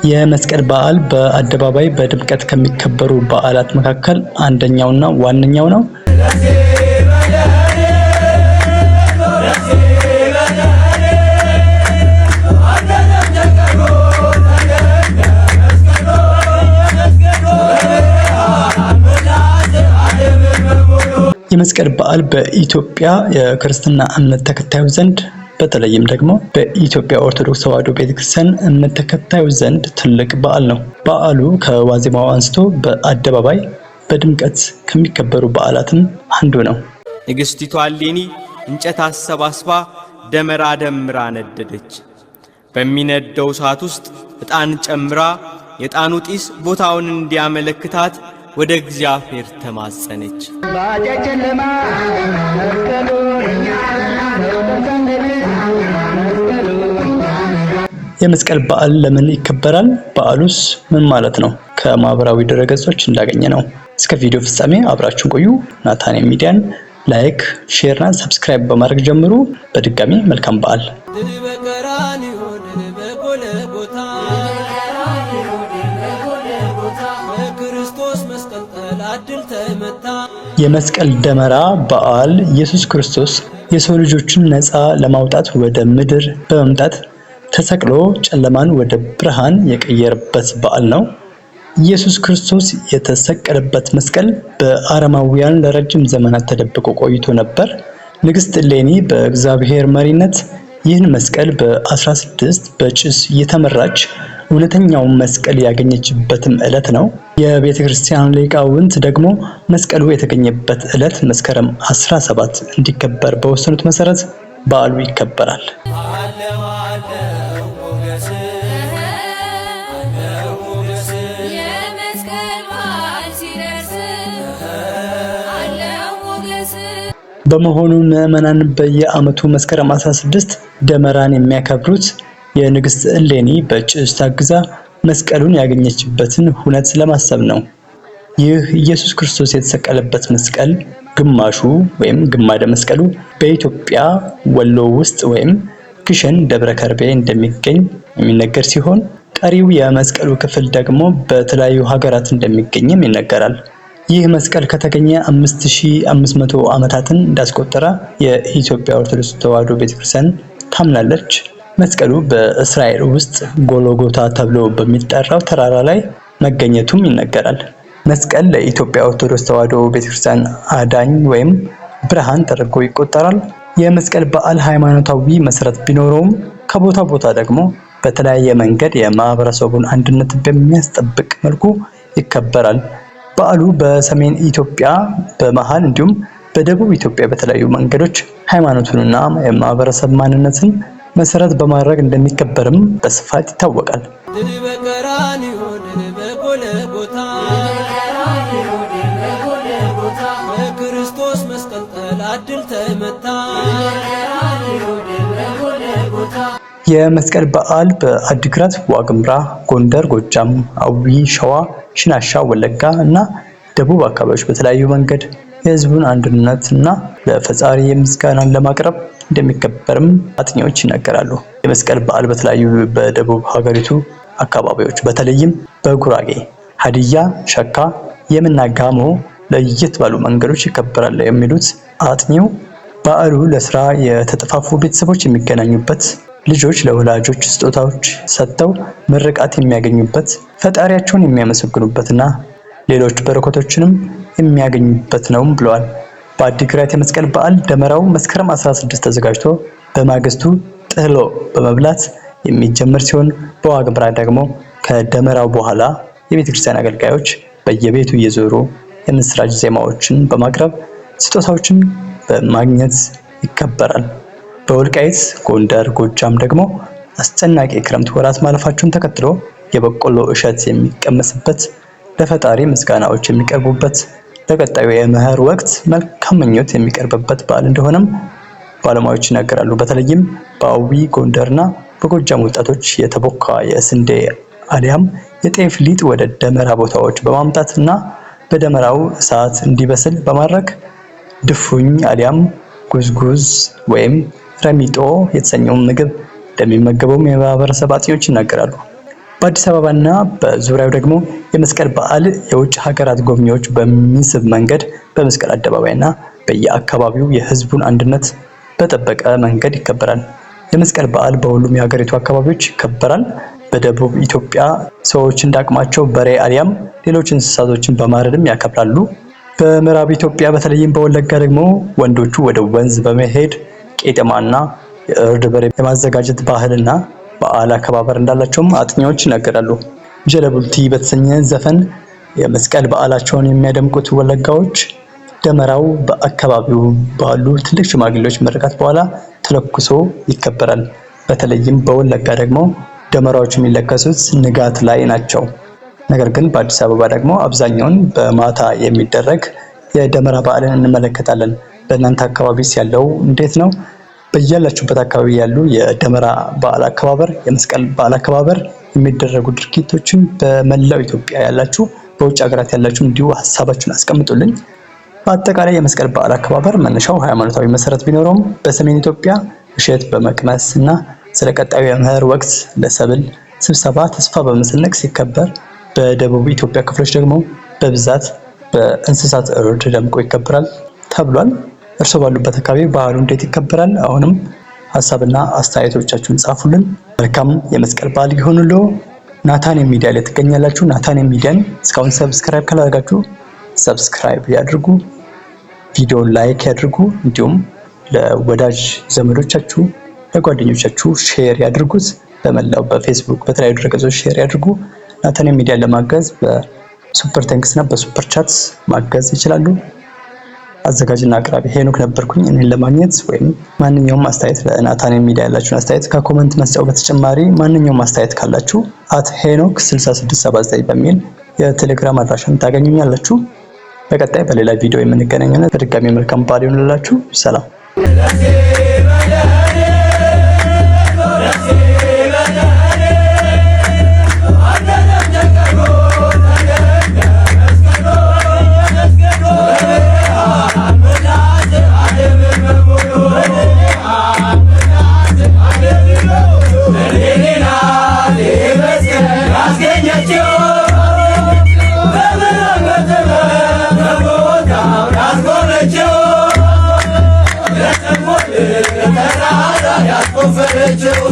የመስቀል በዓል በአደባባይ በድምቀት ከሚከበሩ በዓላት መካከል አንደኛውና ዋነኛው ነው። የመስቀል በዓል በኢትዮጵያ የክርስትና እምነት ተከታዮች ዘንድ በተለይም ደግሞ በኢትዮጵያ ኦርቶዶክስ ተዋሕዶ ቤተክርስቲያን እምነት ተከታዮች ዘንድ ትልቅ በዓል ነው። በዓሉ ከዋዜማው አንስቶ በአደባባይ በድምቀት ከሚከበሩ በዓላትም አንዱ ነው። ንግሥቲቱ እሌኒ እንጨት አሰባስባ ደመራ ደምራ ነደደች። በሚነደው እሳት ውስጥ ዕጣን ጨምራ የዕጣኑ ጢስ ቦታውን እንዲያመለክታት ወደ እግዚአብሔር ተማጸነች። የመስቀል በዓል ለምን ይከበራል? በዓሉስ ምን ማለት ነው? ከማህበራዊ ድረገጾች እንዳገኘ ነው። እስከ ቪዲዮ ፍጻሜ አብራችሁን ቆዩ። ናታንኤል ሚዲያን ላይክ፣ ሼር እና ሰብስክራይብ በማድረግ ጀምሩ። በድጋሚ መልካም በዓል። የመስቀል ደመራ በዓል ኢየሱስ ክርስቶስ የሰው ልጆችን ነፃ ለማውጣት ወደ ምድር በመምጣት ተሰቅሎ ጨለማን ወደ ብርሃን የቀየረበት በዓል ነው። ኢየሱስ ክርስቶስ የተሰቀለበት መስቀል በአረማውያን ለረጅም ዘመናት ተደብቆ ቆይቶ ነበር። ንግሥት እሌኒ በእግዚአብሔር መሪነት ይህን መስቀል በ16 በጭስ እየተመራች እውነተኛውን መስቀል ያገኘችበትም ዕለት ነው። የቤተ ክርስቲያን ሊቃውንት ደግሞ መስቀሉ የተገኘበት ዕለት መስከረም 17 እንዲከበር በወሰኑት መሰረት በዓሉ ይከበራል። በመሆኑ ምዕመናን በየዓመቱ መስከረም 16 ደመራን የሚያከብሩት የንግሥት እሌኒ በጭስ ታግዛ መስቀሉን ያገኘችበትን ሁነት ለማሰብ ነው። ይህ ኢየሱስ ክርስቶስ የተሰቀለበት መስቀል ግማሹ ወይም ግማደ መስቀሉ በኢትዮጵያ ወሎ ውስጥ ወይም ግሸን ደብረ ከርቤ እንደሚገኝ የሚነገር ሲሆን ቀሪው የመስቀሉ ክፍል ደግሞ በተለያዩ ሀገራት እንደሚገኝም ይነገራል። ይህ መስቀል ከተገኘ 5500 ዓመታትን እንዳስቆጠረ የኢትዮጵያ ኦርቶዶክስ ተዋሕዶ ቤተክርስቲያን ታምናለች። መስቀሉ በእስራኤል ውስጥ ጎልጎታ ተብሎ በሚጠራው ተራራ ላይ መገኘቱም ይነገራል። መስቀል ለኢትዮጵያ ኦርቶዶክስ ተዋሕዶ ቤተክርስቲያን አዳኝ ወይም ብርሃን ተደርጎ ይቆጠራል። የመስቀል በዓል ሃይማኖታዊ መሰረት ቢኖረውም ከቦታ ቦታ ደግሞ በተለያየ መንገድ የማህበረሰቡን አንድነት በሚያስጠብቅ መልኩ ይከበራል። በዓሉ በሰሜን ኢትዮጵያ፣ በመሃል እንዲሁም በደቡብ ኢትዮጵያ በተለያዩ መንገዶች ሃይማኖቱንና የማህበረሰብ ማንነትን መሰረት በማድረግ እንደሚከበርም በስፋት ይታወቃል። ክርስቶስ መስቀል ተላድል ተመታ። የመስቀል በዓል በአዲግራት፣ ዋግምራ፣ ጎንደር፣ ጎጃም፣ አዊ፣ ሸዋ፣ ሽናሻ፣ ወለጋ እና ደቡብ አካባቢዎች በተለያዩ መንገድ የህዝቡን አንድነት እና ለፈጣሪ ምስጋናን ለማቅረብ እንደሚከበርም አጥኚዎች ይናገራሉ። የመስቀል በዓል በተለያዩ በደቡብ ሀገሪቱ አካባቢዎች በተለይም በጉራጌ፣ ሀዲያ፣ ሸካ፣ የምና ጋሞ ለየት ባሉ መንገዶች ይከበራል የሚሉት አጥኚው በዓሉ ለስራ የተጠፋፉ ቤተሰቦች የሚገናኙበት፣ ልጆች ለወላጆች ስጦታዎች ሰጥተው ምርቃት የሚያገኙበት፣ ፈጣሪያቸውን የሚያመሰግኑበትና ሌሎች በረከቶችንም የሚያገኙበት ነው ብለዋል። በአዲግራት የመስቀል በዓል ደመራው መስከረም 16 ተዘጋጅቶ በማግስቱ ጥህሎ በመብላት የሚጀምር ሲሆን በዋግምራ ደግሞ ከደመራው በኋላ የቤተክርስቲያን አገልጋዮች በየቤቱ እየዞሩ የምስራች ዜማዎችን በማቅረብ ስጦታዎችን በማግኘት ይከበራል። በወልቃይት፣ ጎንደር፣ ጎጃም ደግሞ አስጨናቂ ክረምት ወራት ማለፋቸውን ተከትሎ የበቆሎ እሸት የሚቀመስበት፣ ለፈጣሪ ምስጋናዎች የሚቀርቡበት፣ ለቀጣዩ የመኸር ወቅት መልካም ምኞት የሚቀርብበት በዓል እንደሆነም ባለሙያዎች ይናገራሉ። በተለይም በአዊ፣ ጎንደርና በጎጃም ወጣቶች የተቦካ የስንዴ አሊያም የጤፍ ሊጥ ወደ ደመራ ቦታዎች በማምጣት እና በደመራው እሳት እንዲበስል በማድረግ ድፉኝ አሊያም ጉዝጉዝ ወይም ረሚጦ የተሰኘውን ምግብ እንደሚመገቡም የማህበረሰብ አጥኚዎች ይናገራሉ። በአዲስ አበባና በዙሪያው ደግሞ የመስቀል በዓል የውጭ ሀገራት ጎብኚዎች በሚስብ መንገድ በመስቀል አደባባይና በየአካባቢው የህዝቡን አንድነት በጠበቀ መንገድ ይከበራል። የመስቀል በዓል በሁሉም የሀገሪቱ አካባቢዎች ይከበራል። በደቡብ ኢትዮጵያ ሰዎች እንዳቅማቸው በሬ አሊያም ሌሎች እንስሳቶችን በማረድም ያከብራሉ። በምዕራብ ኢትዮጵያ በተለይም በወለጋ ደግሞ ወንዶቹ ወደ ወንዝ በመሄድ ቄጠማና የእርድ በሬ የማዘጋጀት ባህልና በዓል አከባበር እንዳላቸውም አጥኚዎች ይናገራሉ። ጀለቡልቲ በተሰኘ ዘፈን የመስቀል በዓላቸውን የሚያደምቁት ወለጋዎች ደመራው በአካባቢው ባሉ ትልቅ ሽማግሌዎች ምርቃት በኋላ ተለኩሶ ይከበራል። በተለይም በወለጋ ደግሞ ደመራዎች የሚለከሱት ንጋት ላይ ናቸው። ነገር ግን በአዲስ አበባ ደግሞ አብዛኛውን በማታ የሚደረግ የደመራ በዓልን እንመለከታለን። በእናንተ አካባቢስ ያለው እንዴት ነው? በያላችሁበት አካባቢ ያሉ የደመራ በዓል አከባበር፣ የመስቀል በዓል አከባበር የሚደረጉ ድርጊቶችን በመላው ኢትዮጵያ ያላችሁ፣ በውጭ ሀገራት ያላችሁ እንዲሁ ሀሳባችሁን አስቀምጡልኝ። በአጠቃላይ የመስቀል በዓል አከባበር መነሻው ሃይማኖታዊ መሰረት ቢኖረውም በሰሜን ኢትዮጵያ እሸት በመቅመስ እና ስለ ቀጣዩ የመኸር ወቅት ለሰብል ስብሰባ ተስፋ በመሰነቅ ሲከበር፣ በደቡብ ኢትዮጵያ ክፍሎች ደግሞ በብዛት በእንስሳት እርድ ደምቆ ይከበራል ተብሏል። እርስዎ ባሉበት አካባቢ በዓሉ እንዴት ይከበራል? አሁንም ሀሳብና አስተያየቶቻችሁን ጻፉልን። መልካም የመስቀል በዓል ይሁንልዎ። ናታኒም ሚዲያ ላይ ትገኛላችሁ። ናታኒም ሚዲያን እስካሁን ሰብስክራይብ ካላደረጋችሁ ሰብስክራይብ ያድርጉ፣ ቪዲዮውን ላይክ ያድርጉ፣ እንዲሁም ለወዳጅ ዘመዶቻችሁ ለጓደኞቻችሁ ሼር ያድርጉት። በመላው በፌስቡክ በተለያዩ ድረገጾች ሼር ያድርጉ። ናታኒም ሚዲያን ለማገዝ በሱፐር ታንክስ እና በሱፐር ቻት ማገዝ ይችላሉ። አዘጋጅና አቅራቢ ሄኖክ ነበርኩኝ። እኔን ለማግኘት ወይም ማንኛውም አስተያየት ለናታኒም ሚዲያ ያላችሁን አስተያየት ከኮሜንት መስጫው በተጨማሪ ማንኛውም አስተያየት ካላችሁ @ሄኖክ6679 በሚል የቴሌግራም አድራሻን ታገኙኛላችሁ። በቀጣይ በሌላ ቪዲዮ የምንገናኘው። በድጋሚ መልካም በዓል ይሁንላችሁ። ሰላም። Let's go.